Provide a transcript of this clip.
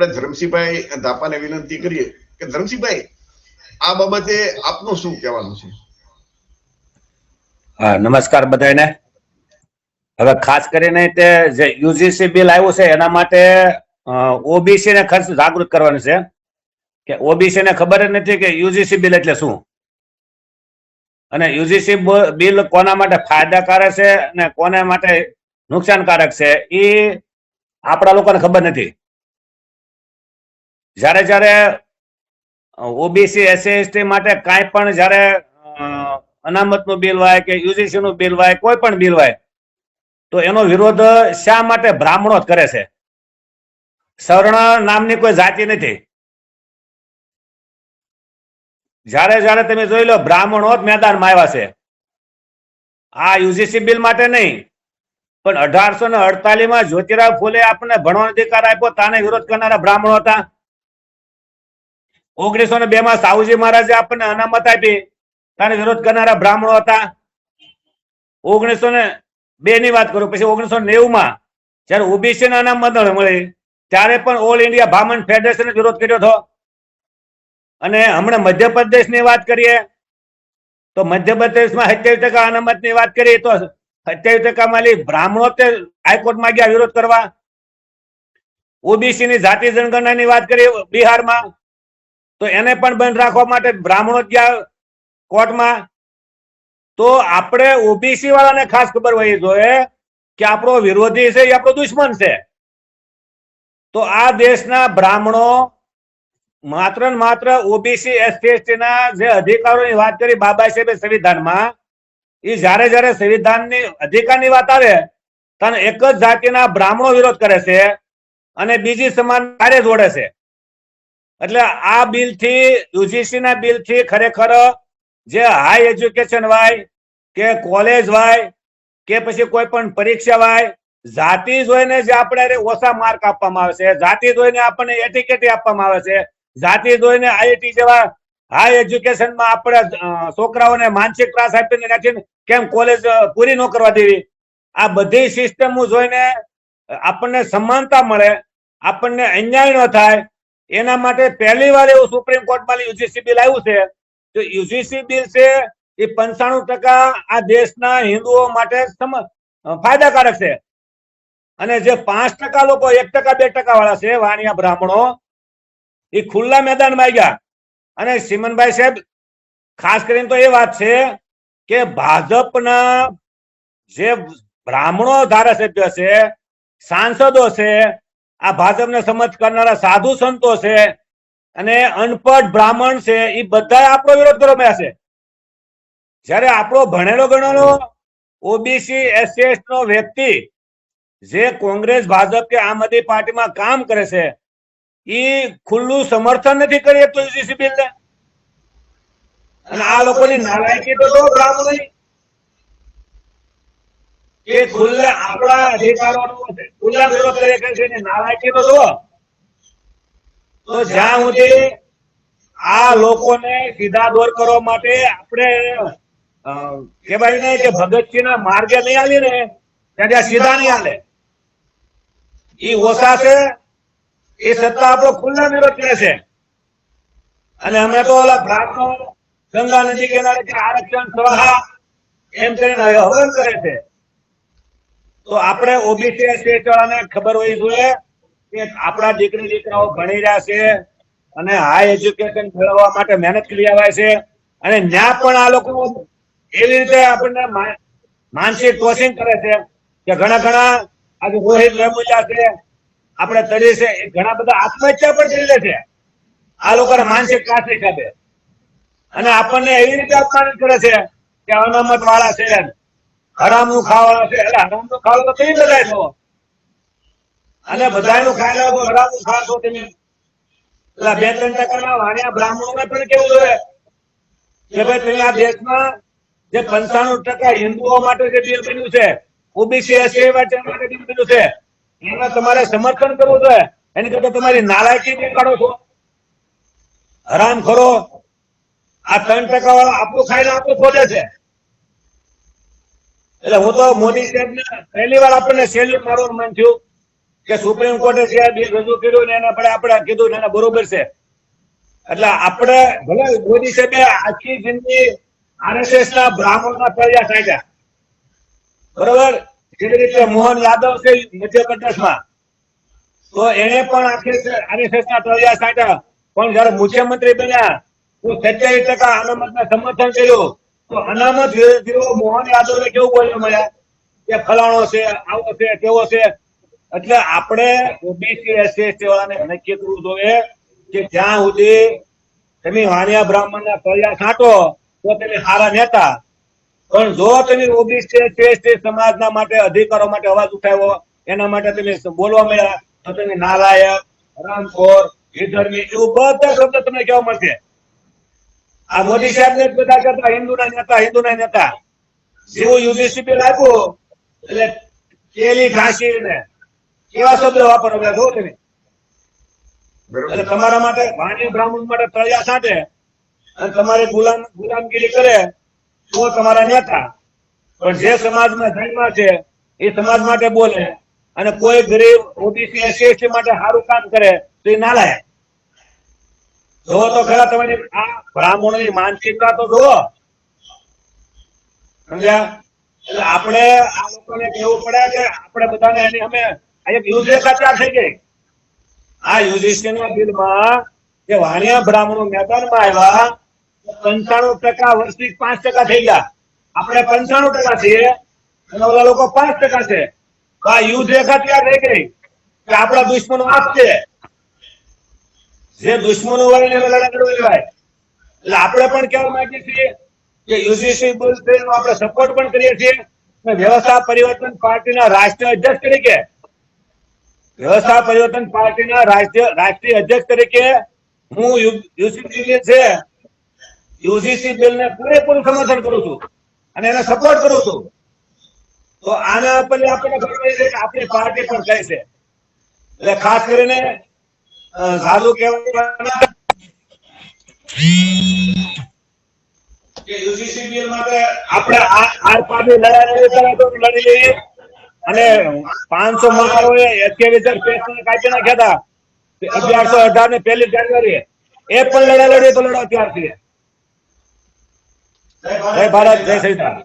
આપણે ધરમસિંહભાઈ ધાપાને વિનંતી કરીએ કે ધરમસિંહભાઈ આ બાબતે આપનું શું કહેવાનું છે? હા, નમસ્કાર બધાને. હવે ખાસ કરીને તે જે યુજીસી બિલ આવ્યું છે એના માટે ઓબીસી ને ખાસ જાગૃત કરવાનું છે કે ઓબીસી ને ખબર જ નથી કે યુજીસી બિલ એટલે શું, અને યુજીસી બિલ કોના માટે ફાયદાકારક છે અને કોના માટે નુકસાનકારક છે એ આપણા લોકોને ખબર નથી. જ્યારે જ્યારે ઓબીસી એસસી એસટી માટે કાંઈ પણ જ્યારે અનામતનું બિલ હોય કે યુજીસી નું બિલ હોય, કોઈ પણ બિલ હોય, તો એનો વિરોધ શા માટે બ્રાહ્મણો જ કરે છે? સવર્ણ નામની કોઈ જાતિ નથી. જ્યારે જ્યારે તમે જોઈ લો બ્રાહ્મણો જ મેદાનમાં આવ્યા છે. આ યુજીસી બિલ માટે નહીં, પણ 1848 જ્યોતિરાવ ફૂલે આપણને ભણવાનો અધિકાર આપ્યો, તાને વિરોધ કરનારા બ્રાહ્મણો હતા. 1902 સાહુજી મહારાજે આપણને અનામત આપી, તાને વિરોધ કરનારા બ્રાહ્મણો હતા. 1902 ની વાત કરું. પછી 1990 જયારે ઓબીસી ના અનામત મળી ત્યારે પણ ઓલ ઇન્ડિયા બ્રાહ્મણ ફેડરેશને વિરોધ કર્યો હતો. અને હમણાં મધ્યપ્રદેશની વાત કરીએ તો મધ્યપ્રદેશમાં 27% અનામતની વાત કરીએ તો 27% માં બ્રાહ્મણો હાઈકોર્ટમાં ગયા વિરોધ કરવા. ઓબીસી ની જાતિ જનગણનાની વાત કરીએ બિહારમાં તો એને પણ બંધ રાખવા માટે બ્રાહ્મણો ગયા કોર્ટમાં. તો આપણે ઓબીસી વાળાને ખાસ ખબર હોવી જોઈએ કે આપણો વિરોધી છે એ આપણો દુશ્મન છે. તો આ દેશના બ્રાહ્મણો માત્ર ને માત્ર ઓબીસી એસટી એસટી ના જે અધિકારોની વાત કરી બાબા સાહેબે સંવિધાનમાં, એ જ્યારે જ્યારે સંવિધાનની અધિકારની વાત આવે ત્યારે એક જ જાતિના બ્રાહ્મણો વિરોધ કરે છે અને બીજી સમાન કાર્ય જોડે છે. એટલે આ બિલ થી, યુજીસી ના બિલ થી ખરેખર જે હાઈ એજ્યુકેશન હોય કે કોલેજ હોય કે પછી કોઈ પણ પરીક્ષા હોય, જાતિ જોઈને જે આપણે ઓછા માર્ક આપવામાં આવે છે, જાતિ જોઈને આપણને એટીકેટી આપવામાં આવે છે, જાતિ જોઈને આઈઆઈટી જેવા હાઈ એજ્યુકેશનમાં આપણે છોકરાઓને માનસિક ત્રાસ આપીને રાખીને કેમ કોલેજ પૂરી ન કરવા દેવી, આ બધી સિસ્ટમ જોઈને આપણને સમાનતા મળે, આપણને અન્યાય ન થાય, એના માટે પહેલી વાર એવું સુપ્રીમ કોર્ટમાં યુજીસી બિલ આવ્યું છે. તો યુજીસી બિલ છે એ 95% આ દેશના હિન્દુઓ માટે ફાયદાકારક છે. અને જે 5% લોકો 1% 2% વાળા છે વાણિયા બ્રાહ્મણો, એ ખુલ્લા મેદાનમાં આવી ગયા. અને સિમનભાઈ સાહેબ ખાસ કરીને તો એ વાત છે કે ભાજપના જે બ્રાહ્મણો ધારાસભ્ય છે, સાંસદો છે, આ ભાજપને સમજ કરનારા સાધુ સંતો છે અને અનપઢ બ્રાહ્મણ છે, એ બધા આપણો વિરોધ કરવા છે. જ્યારે આપણો ભણેલો ગણેલો ઓબીસી એસસી નો વ્યક્તિ જે કોંગ્રેસ ભાજપ કે આમ આદમી પાર્ટીમાં કામ કરે છે, એ ખુલ્લું સમર્થન નથી કરી શકતો યુજીસી બિલને. અને આ લોકોની નાલાયકી તો બ્રાહ્મણોની કે ખુલ્લા આપણા અધિકારોનો ખુલ્લા વિરોધ કરે છે, નાલાયકી તો જુઓ. તો જ્યાં સુધી આ લોકોને સીધા દોર કરવા માટે આપણે કહેવાય ને કે ભગતસિંહ ના માર્ગે નહીં આવીએ ને ત્યાં સીધા નહીં હાલે. એ ઓછા છે, એ સત્તા આપણો ખુલ્લા વિરોધ કરે છે. અને અમે તો ઓલા બ્રાહ્મણો ગંગા નદી કિનારે આરક્ષણ સભા એમ કરીને હવન કરે છે. તો આપણે ઓબીસી એસટી વાળાને ખબર હોવી જોઈએ કે આપણા દીકરી દીકરાઓ ભણી રહ્યા છે અને હાઈ એજ્યુકેશન મેળવવા માટે મહેનત કરી રહ્યા છે, અને ત્યાં પણ આ લોકો એવી રીતે આપણને માનસિક ટોસિંગ કરે છે કે ઘણા આજે રોહિત વેમુલા છે, આપણે તરી છે, ઘણા બધા આત્મહત્યા પણ કરી લે છે આ લોકોના માનસિક ત્રાસ હિસાબે. અને આપણને એવી રીતે અપમાનિત કરે છે કે અનામત વાળા છે, હરામનું ખાવાળા છે. એટલે હરામનું ખાવા તો કઈ બધા છો, અને બધાનું ખાઈ લો તો હરામનું ખાશો તમે. એટલે 2-3% વાણિયા બ્રાહ્મણોને પણ કેવું જોઈએ કે ભાઈ તમે આ દેશમાં જે 95% હિન્દુઓ માટે જે બિલ બન્યું છે, ઓબીસી એસટી માટે બિલ બન્યું છે, એમાં તમારે સમર્થન કરવું જોઈએ. એની કરતા તમારી નાલાયકી દેખાડો છો, હરામ ખરો. આ 3% વાળા આપણું ખાઈને આપણું ખોદે છે. એટલે હું તો મોદી સાહેબને પહેલી વાર આપણને સેલ્યુટ મારવાનું મન થયું કે સુપ્રીમ કોર્ટે જે બિલ રજૂ કર્યું ને એના પર આપણે કીધું ને એના બરોબર છે. એટલે આપણે ભલે મોદી સાહેબે આખી જિંદગી આરએસએસ ના બ્રાહ્મણના તળિયા સાંટ્યા, બરોબર, જેવી રીતે મોહન યાદવ છે મધ્યપ્રદેશમાં, તો એને પણ આખી આરએસએસ ના તળિયા સાંટ્યા. પણ જયારે મુખ્યમંત્રી બન્યા તો 27% અનામતને સમર્થન કર્યું. તો અનામત વિરોધીઓ મોહન યાદવને કેવું બોલ્યા મળ્યા કે ફલાણો છે, આવો છે, કેવો છે. એટલે આપણે ઓબીસી એસસી એસટી વાળાને નક્કી કરવું જોઈએ કે જ્યાં સુધી તમે વાણિયા બ્રાહ્મણના તળિયા છાંટો તો તમે સારા નેતા, પણ જો તમે ઓબીસી એસટી સમાજના માટે અધિકારો માટે અવાજ ઉઠાવ્યો, એના માટે તમે બોલવા મળ્યા, તો તમે નાલાયક, હરામખોર, વિધર્મી એવું બધા શબ્દ તમને કેવા મળશે. આ મોદી સાહેબ ને બધા કરતા હિન્દુના નેતા જેવું યુજીસી બિલ આપ્યું એટલે કેલી ઘાસી ને કેવા શબ્દ વાપરવા જો તમે. એટલે તમારા માટે વાણિયા બ્રાહ્મણ માટે તળિયા છાંટે અને તમારે ગુલામગીરી કરે તો તમારા નેતા, પણ જે સમાજમાં જન્મ્યા છે એ સમાજ માટે બોલે અને કોઈ ગરીબ ઓબીસી એસસી એસટી માટે સારું કામ કરે તો એ નાલાયક. જો તો ખરા તમારી આ બ્રાહ્મણોની માનસિકતા તો જુઓ, સમજ્યા? એટલે આપણે આ લોકોને કહેવું પડે કે આપણે બધાને એની અમે એક યુઝલેખા તૈયાર થઈ ગઈ. આ યુજીસી ના બિલમાં કે વાણિયા બ્રાહ્મણો મેદાનમાં આવ્યા 95% વર્ષિક 5% થઈ ગયા. આપણે 95% છીએ અને ઓલા લોકો 5% છે. તો આ યુઝલેખા તૈયાર થઈ ગઈ કે આપણા દુશ્મનો આ છે, જે દુશ્મનો હોય એને લડાઈ લડવી લેવાય. એટલે આપણે પણ કહેવા માંગીએ છીએ કે યુજીસી બિલ નો આપણે સપોર્ટ પણ કરીએ છીએ. વ્યવસ્થા પરિવર્તન પાર્ટીના રાષ્ટ્રીય અધ્યક્ષ તરીકે વ્યવસ્થા પરિવર્તન પાર્ટીના રાષ્ટ્રીય અધ્યક્ષ તરીકે હું યુજીસી બિલને પૂરેપૂરું સમર્થન કરું છું અને એને સપોર્ટ કરું છું. તો આના પર આપણે ગર્વ છે કે આપણી પાર્ટી પણ કહે છે. એટલે ખાસ કરીને સાધુ કહેવાય કે યુજીસી બિલ માટે આપણે આર પારની લડાઈ લડી લઈએ અને 500 મકાનોએ 28,000 પેન્શન કાપી નાખ્યા હતા 1118 ને 1 જાન્યુઆરી એ પણ લડાઈ લડીએ તો લડવા તૈયાર છીએ. જય ભારત, જય સંવિધાન.